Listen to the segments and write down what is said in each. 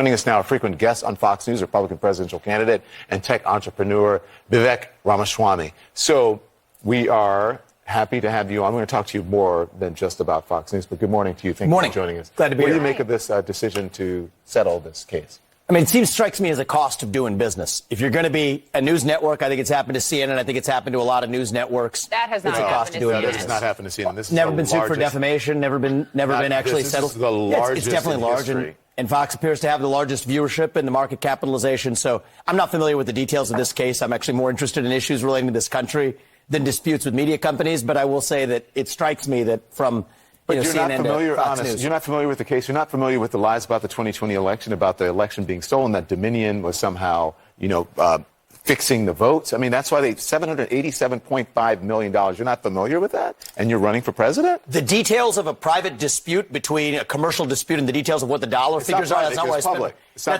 Joining us now, a frequent guest on Fox News, Republican presidential candidate and tech entrepreneur, Vivek Ramaswamy. So we are happy to have you on. I'm going to talk to you more than just about Fox News, but good morning to you. Thank you for joining us. Glad to be here. What do you make of this decision to settle this case? I mean, it strikes me as a cost of doing business. If you're going to be a news network, I think it's happened to CNN. I think it's happened to a lot of news networks. That has not happened to CNN. That has not happened to CNN. This never been sued for defamation. Never been actually settled. This is the largest it's definitely large, and Fox appears to have the largest viewership and the market capitalization. So I'm not familiar with the details of this case. I'm actually more interested in issues relating to this country than disputes with media companies. But I will say that it strikes me that from But you're not CNN familiar, to Fox honest, News. you're not familiar with the case. You're not familiar with the lies about the 2020 election, about the election being stolen, that Dominion was somehow, fixing the votes. I mean, that's why they $787.5 million. You're not familiar with that? And you're running for president? The details of a private dispute between a commercial dispute and the details of what the dollar figures are, that's not where I spend.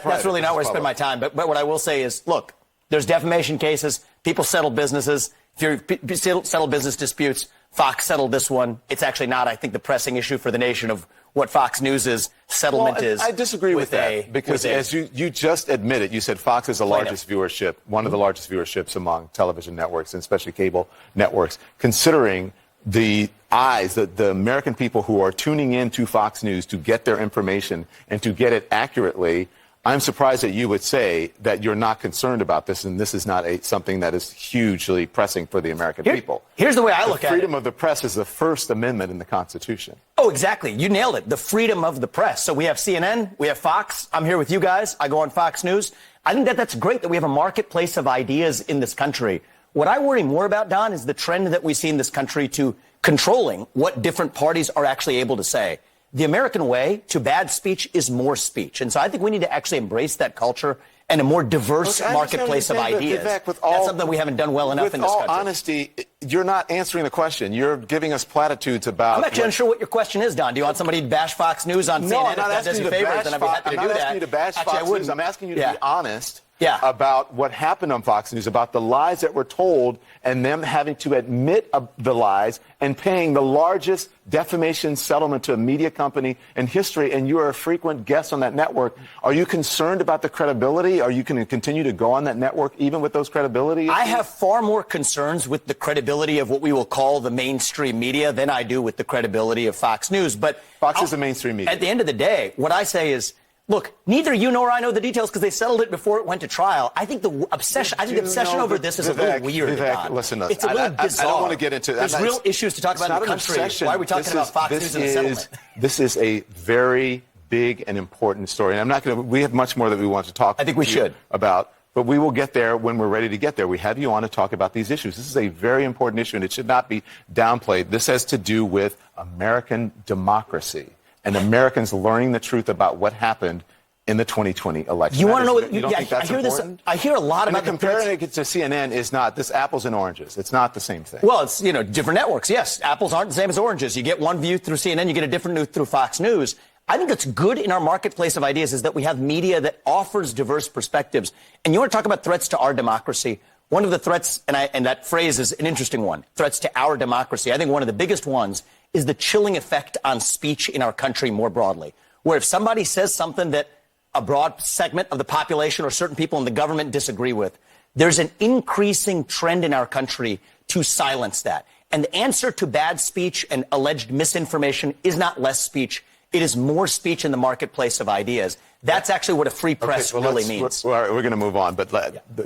That's really not where I spend my time. But what I will say is, look, there's defamation cases. People settle businesses. If you settle business disputes, Fox settled this one. It's actually not, I think, the pressing issue for the nation of what Fox News' settlement is. I disagree with that because as you just admitted, you said Fox is the largest viewership, one of the largest viewerships among television networks, and especially cable networks, considering the eyes, the American people who are tuning in to Fox News to get their information and to get it accurately. I'm surprised that you would say that you're not concerned about this, and this is not something that is hugely pressing for the American people. Here's the way I look at it. Freedom of the press is the First Amendment in the Constitution. Oh, exactly. You nailed it. The freedom of the press. So we have CNN, we have Fox. I'm here with you guys. I go on Fox News. I think that's great that we have a marketplace of ideas in this country. What I worry more about, Don, is the trend that we see in this country to controlling what different parties are actually able to say. The American way to bad speech is more speech. And so I think we need to actually embrace that culture and a more diverse marketplace of ideas. That's something we haven't done well enough in this country. With all honesty, you're not answering the question. You're giving us platitudes about... I'm actually unsure what your question is, Don. Do you want somebody to bash Fox News on CNN? No, I'm not asking you to bash Fox. I'm not asking you to bash Fox News. I'm asking you to be honest about what happened on Fox News, about the lies that were told, and them having to admit the lies and paying the largest defamation settlement to a media company in history, and you are a frequent guest on that network. Are you concerned about the credibility? Are you going to continue to go on that network even with those credibility issues? I have far more concerns with the credibility of what we will call the mainstream media than I do with the credibility of Fox News. But Fox is the mainstream media. At the end of the day, what I say is, look, neither you nor I know the details because they settled it before it went to trial. I think the obsession over this is a little weird. Vivek, listen, it's a little bizarre. I don't want to get into that. There's real issues to talk about in the country. Why are we talking about Fox News and the settlement? This is a very big and important story. And I'm not going to, we have much more that we want to talk I think we should. About. But we will get there when we're ready to get there. We have you on to talk about these issues. This is a very important issue, and it should not be downplayed. This has to do with American democracy and Americans learning the truth about what happened in the 2020 election. You want to know what you don't think that's important? I hear a lot about comparing it to CNN is not this apples and oranges. It's not the same thing. Well, it's different networks. Yes, apples aren't the same as oranges. You get one view through CNN, you get a different view through Fox News. I think that's good in our marketplace of ideas is that we have media that offers diverse perspectives. And you want to talk about threats to our democracy? One of the threats, and that phrase is an interesting one, threats to our democracy. I think one of the biggest ones is the chilling effect on speech in our country more broadly, where if somebody says something that a broad segment of the population or certain people in the government disagree with, there's an increasing trend in our country to silence that. And the answer to bad speech and alleged misinformation is not less speech. It is more speech in the marketplace of ideas. That's actually what a free press really means. We're going to move on, but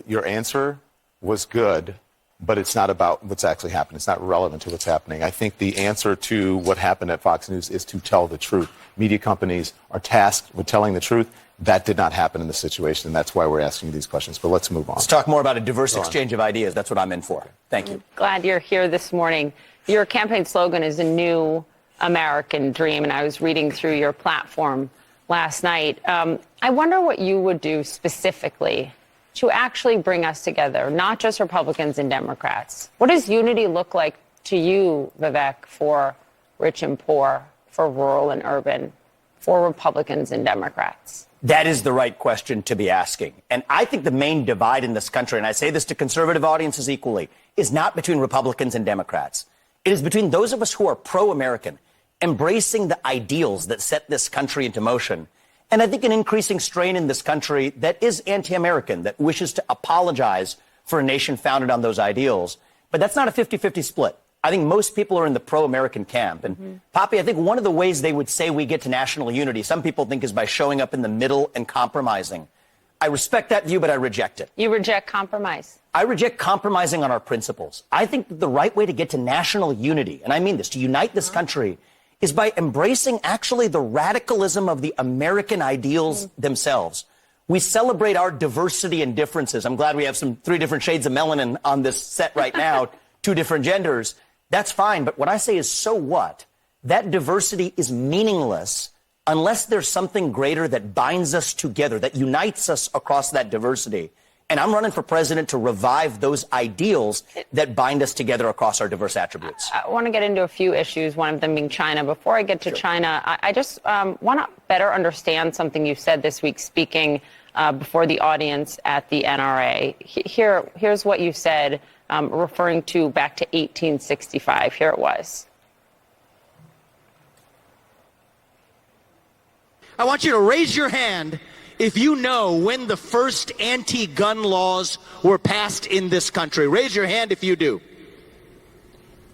your answer was good, but it's not about what's actually happened. It's not relevant to what's happening. I think the answer to what happened at Fox News is to tell the truth. Media companies are tasked with telling the truth. That did not happen in this situation, and that's why we're asking you these questions. But let's move on. Let's talk more about a diverse exchange of ideas. That's what I'm in for. Thank you. Glad you're here this morning. Your campaign slogan is a new American dream, and I was reading through your platform last night. I wonder what you would do specifically to actually bring us together, not just Republicans and Democrats. What does unity look like to you, Vivek, for rich and poor, for rural and urban, for Republicans and Democrats? That is the right question to be asking. And I think the main divide in this country, and I say this to conservative audiences equally, is not between Republicans and Democrats. It is between those of us who are pro-American, embracing the ideals that set this country into motion, and I think an increasing strain in this country that is anti-American, that wishes to apologize for a nation founded on those ideals. But that's not a 50-50 split. I think most people are in the pro-American camp. And Poppy, I think one of the ways they would say we get to national unity, some people think, is by showing up in the middle and compromising. I respect that view, but I reject it. You reject compromise? I reject compromising on our principles. I think that the right way to get to national unity, and I mean this, to unite this country, is by embracing actually the radicalism of the American ideals themselves. We celebrate our diversity and differences. I'm glad we have some 3 different shades of melanin on this set right now, 2 different genders. That's fine, but what I say is, so what? That diversity is meaningless unless there's something greater that binds us together, that unites us across that diversity. And I'm running for president to revive those ideals that bind us together across our diverse attributes. I want to get into a few issues, one of them being China. Before I get to China, I just want to better understand something you said this week speaking before the audience at the NRA. Here's what you said, referring to back to 1865. Here it was. I want you to raise your hand if you know when the first anti-gun laws were passed in this country. Raise your hand if you do.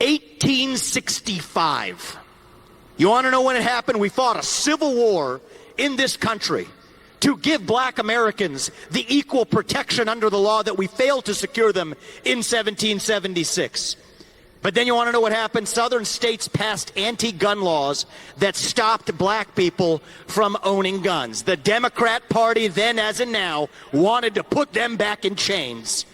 1865. You want to know when it happened? We fought a civil war in this country to give black Americans the equal protection under the law that we failed to secure them in 1776. But then you want to know what happened? Southern states passed anti-gun laws that stopped black people from owning guns. The Democrat Party, then as in now, wanted to put them back in chains.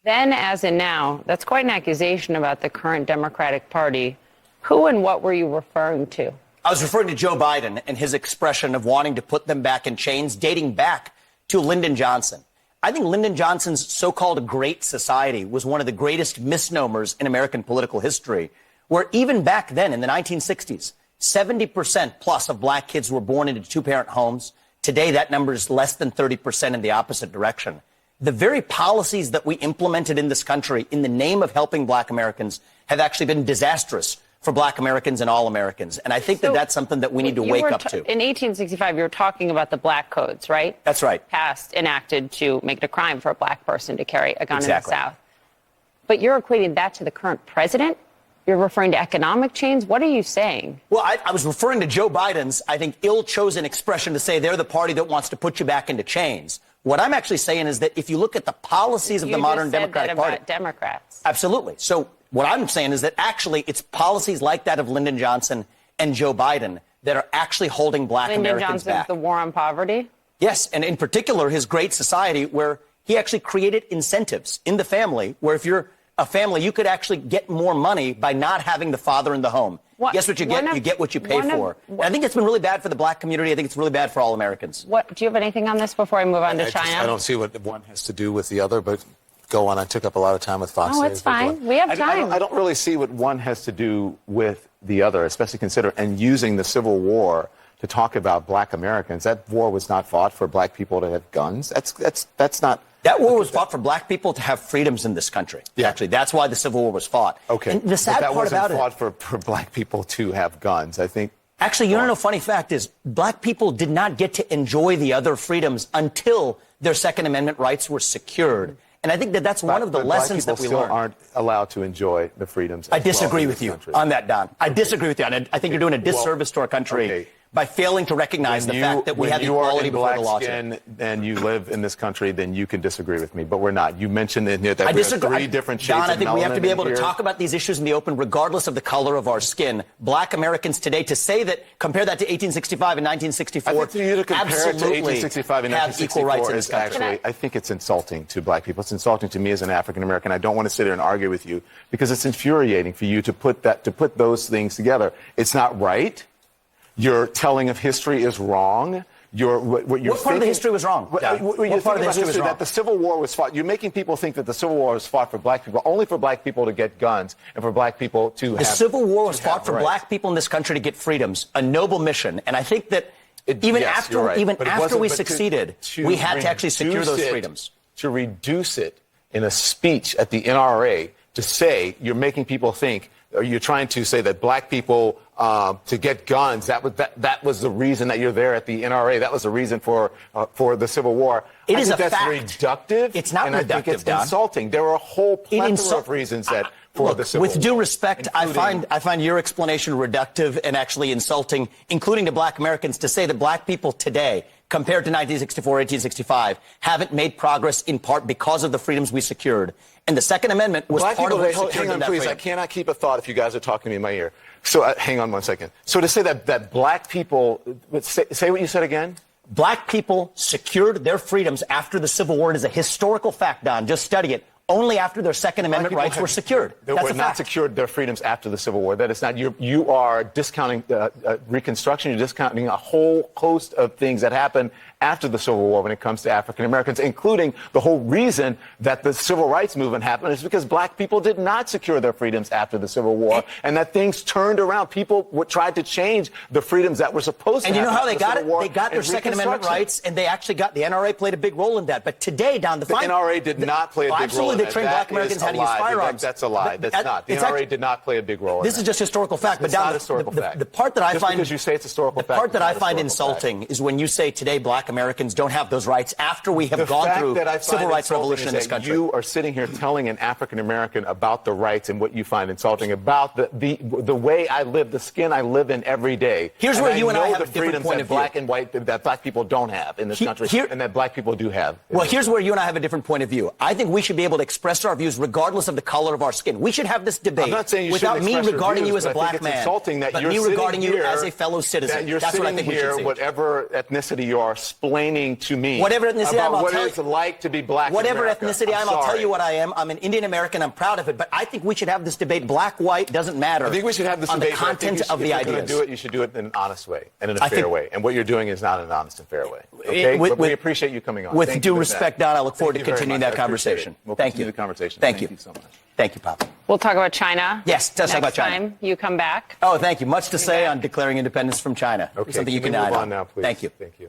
Then as in now, that's quite an accusation about the current Democratic Party. Who and what were you referring to? I was referring to Joe Biden and his expression of wanting to put them back in chains, dating back to Lyndon Johnson. I think Lyndon Johnson's so-called Great Society was one of the greatest misnomers in American political history, where even back then in the 1960s, 70% plus of black kids were born into 2-parent homes. Today, that number is less than 30% in the opposite direction. The very policies that we implemented in this country in the name of helping black Americans have actually been disastrous for black Americans and all Americans. And I think that that's something that we need to wake up to. In 1865, you were talking about the black codes, right? That's right. Passed, enacted to make it a crime for a black person to carry a gun in the South. But you're equating that to the current president? You're referring to economic chains? What are you saying? Well, I was referring to Joe Biden's, I think, ill-chosen expression to say they're the party that wants to put you back into chains. What I'm actually saying is that if you look at the policies of the modern Democratic Party. About Democrats. Absolutely. So what I'm saying is that actually it's policies like that of Lyndon Johnson and Joe Biden that are actually holding black Americans back. Lyndon Johnson's the war on poverty? Yes, and in particular his Great Society, where he actually created incentives in the family where if you're a family, you could actually get more money by not having the father in the home. Guess what you get? You get what you pay for. And I think it's been really bad for the black community. I think it's really bad for all Americans. Do you have anything on this before I move on to China? I don't see what one has to do with the other, but go on. I took up a lot of time with Fox. Oh, it's fine. We have time. I don't really see what one has to do with the other, especially consider and using the Civil War to talk about black Americans. That war was not fought for black people to have guns. That's not. That war was fought for black people to have freedoms in this country. Yeah. Actually, that's why the Civil War was fought. Okay. And the sad part about it. That wasn't fought for black people to have guns. I think. Actually, you know, funny fact is, black people did not get to enjoy the other freedoms until their Second Amendment rights were secured. And I think that that's one of the lessons that we learned. Black people still aren't allowed to enjoy the freedoms. I disagree with you on that, Don. I disagree with you. I think you're doing a disservice to our country by failing to recognize the fact that we have equality before the law. When you are in black skin and you live in this country, then you can disagree with me. But we're not. You mentioned in here that we have 3 different shades of melanin. Don, I think we have to be able to talk about these issues in the open, regardless of the color of our skin. Black Americans today, to say that, compare that to 1865 and 1964, I think for you to compare it to 1865 and 1964 is actually, I think it's insulting to black people. It's insulting to me as an African American. I don't want to sit there and argue with you because it's infuriating for you to put those things together. It's not right. Your telling of history is wrong. What part of the history was wrong? What part of the history was wrong? That the Civil War was fought. You're making people think that the Civil War was fought for black people, only for black people to get guns and for black people to have. The Civil War was fought for black people in this country to get freedoms, a noble mission. And I think that even after we succeeded, we had to actually secure those freedoms. To reduce it in a speech at the NRA to say you're making people think you're trying to say that black people to get guns, that was the reason that you're there at the NRA. That was the reason for the Civil War. It is a that's fact. reductive. It's not and reductive, I think it's Don. insulting. There are a whole plethora of reasons that for the Civil War. With due respect, I find your explanation reductive and actually insulting, including to black Americans, to say that black people today, compared to 1964, 1865, haven't made progress in part because of the freedoms we secured. And the Second Amendment was part of what secured hang on, that please. freedom. I cannot keep a thought if you guys are talking to me in my ear. So hang on one second. So to say that black people, say what you said again. Black people secured their freedoms after the Civil War. It is a historical fact, Don. Just study it. Only after their Second Amendment rights were secured. They That's were a not fact. secured their freedoms after the Civil War. That is not. You are discounting Reconstruction. You're discounting a whole host of things that happened after the Civil War when it comes to African Americans, including the whole reason that the Civil Rights Movement happened is because black people did not secure their freedoms after the Civil War, and that things turned around. People tried to change the freedoms that were supposed to happen. And you know how they after got the it? Civil War They got their and Second Amendment Reconstruction. rights, and they actually got the NRA played a big role in that. But today, Don, the NRA did not play a big role absolutely, in they that. trained black Americans how to use firearms. That's a lie. That's not. The NRA did not play a big role in that. This is just historical fact. It's but Don, not historical fact. The part that I just find because you say it's historical the fact, part that I it's not find historical insulting fact. is when you say today black Americans don't have those rights after we have gone through civil rights revolution in this country. You are sitting here telling an African American about the rights and what you find insulting about the way I live, the skin I live in every day. Here's where you and I have a different freedoms point that of view. black and white that black people don't have in this country, and that black people do have. Well, here's where you and I have a different point of view. I think we should be able to express our views regardless of the color of our skin. We should have this debate I'm not saying you without shouldn't me express your regarding views, you as a but I black think it's man, insulting that but you're me sitting regarding you here, as a fellow citizen. that you're That's sitting what I think we here, should see. whatever ethnicity you are, explaining to me Whatever ethnicity about I'll what tell it's like to be black. Whatever in America. ethnicity I am, I'll tell you what I am. I'm an Indian American. I'm proud of it. But I think we should have this debate. Black, white, doesn't matter. I think we should have this on debate. the content of the If you're going ideas. to do it, you should do it in an honest way and in a fair way. And what you're doing is not an honest and fair way. Okay? With- But we appreciate you coming on. With Thank due you for respect, that. Don, I look forward to Thank you very continuing much. that I appreciate conversation. it. We'll Thank continue you. the conversation. Thank you so much. Thank you, Papa. We'll talk about China. Yes, let's talk next about China. time you come back. Oh, thank you. Much to say on declaring independence from China. Okay, Something you can can we add move on now, please? Thank you. Thank you.